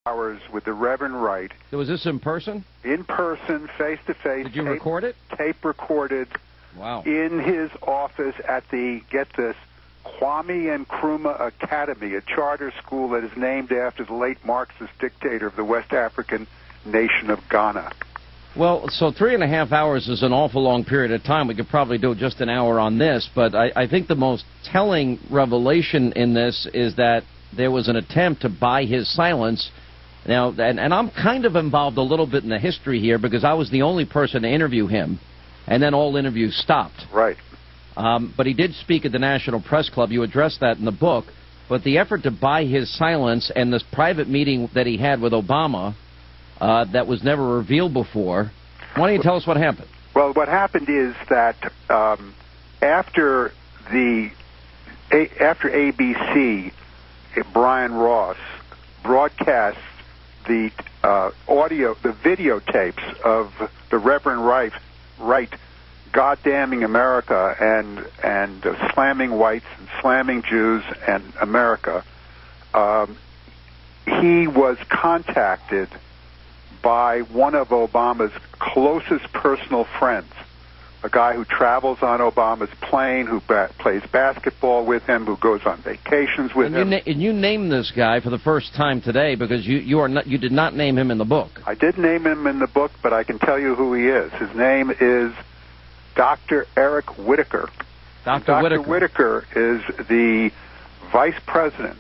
hours with the Reverend Wright. Was this in person? In person, face-to-face. Did you record it? Tape recorded. Wow. In his office at the, get this, Kwame Nkrumah Academy, a charter school that is named after the late Marxist dictator of the West African nation of Ghana. Well, so 3.5 hours is an awful long period of time. We could probably do just an hour on this, but I think the most telling revelation in this is that there was an attempt to buy his silence. Now, and I'm kind of involved a little bit in the history here because I was the only person to interview him, and then all interviews stopped. Right. But he did speak at the National Press Club. You addressed that in the book. But the effort to buy his silence and this private meeting that he had with Obama that was never revealed before, why don't you tell us what happened? Well, what happened is that after ABC, Brian Ross broadcast the videotapes of the Reverend Wright goddamning America and slamming whites and slamming Jews and America, he was contacted by one of Obama's closest personal friends, a guy who travels on Obama's plane, who plays basketball with him, who goes on vacations with him. And you named this guy for the first time today because you did not name him in the book. I did name him in the book, but I can tell you who he is. His name is Dr. Eric Whitaker. Dr. Whitaker is the vice president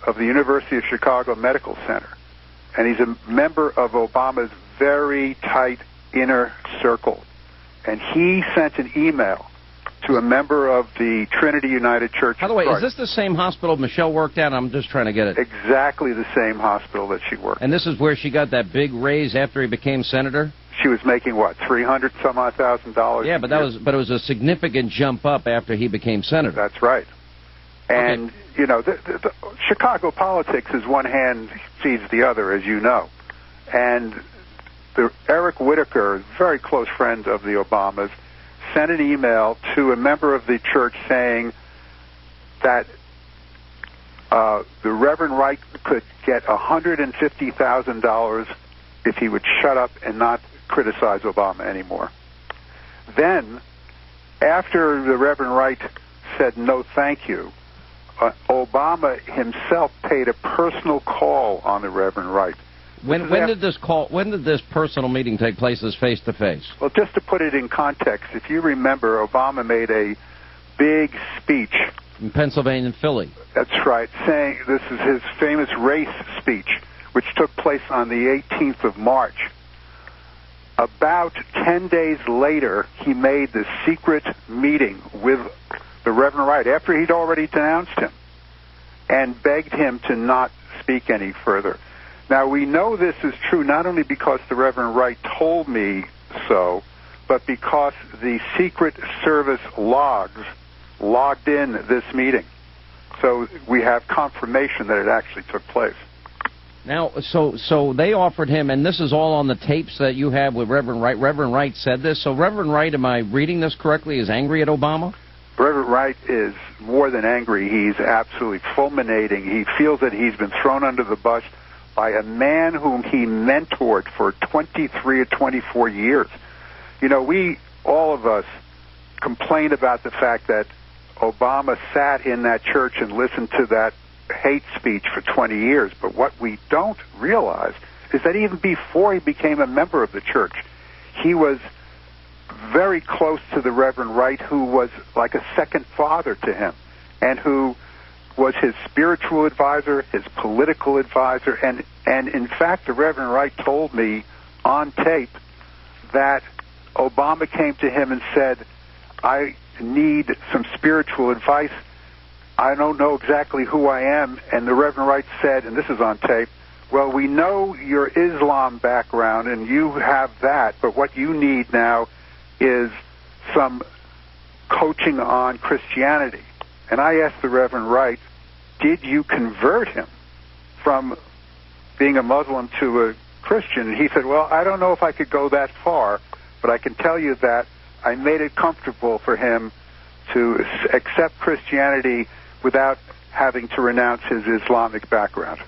of the University of Chicago Medical Center, and he's a member of Obama's very tight inner circle. And he sent an email to a member of the Trinity United Church. By the way, is this the same hospital Michelle worked at? I'm just trying to get it. Exactly the same hospital that she worked at. And this is where she got that big raise after he became senator? She was making, what, $300,000? Yeah, but it was a significant jump up after he became senator. That's right. And, you know, the Chicago politics is one hand feeds the other, as you know. And Eric Whitaker, a very close friend of the Obamas, sent an email to a member of the church saying that the Reverend Wright could get $150,000 if he would shut up and not criticize Obama anymore. Then, after the Reverend Wright said no thank you, Obama himself paid a personal call on the Reverend Wright. When did this personal meeting take place as face-to-face? Well, just to put it in context, if you remember, Obama made a big speech in Pennsylvania and Philly. That's right, saying this is his famous race speech, which took place on the 18th of March. About 10 days later, he made the secret meeting with the Reverend Wright after he'd already denounced him and begged him to not speak any further. Now, we know this is true not only because the Reverend Wright told me so, but because the Secret Service logs logged in this meeting. So we have confirmation that it actually took place. Now, so they offered him, and this is all on the tapes that you have with Reverend Wright. Reverend Wright said this. So Reverend Wright, am I reading this correctly, is angry at Obama? Reverend Wright is more than angry. He's absolutely fulminating. He feels that he's been thrown under the bus by a man whom he mentored for 23 or 24 years. You know, all of us, complain about the fact that Obama sat in that church and listened to that hate speech for 20 years. But what we don't realize is that even before he became a member of the church, he was very close to the Reverend Wright, who was like a second father to him, and who was his spiritual advisor, his political advisor, and in fact, the Reverend Wright told me on tape that Obama came to him and said, I need some spiritual advice. I don't know exactly who I am. And the Reverend Wright said, and this is on tape, well, we know your Islam background, and you have that, but what you need now is some coaching on Christianity. And I asked the Reverend Wright, did you convert him from being a Muslim to a Christian? And he said, well, I don't know if I could go that far, but I can tell you that I made it comfortable for him to accept Christianity without having to renounce his Islamic background.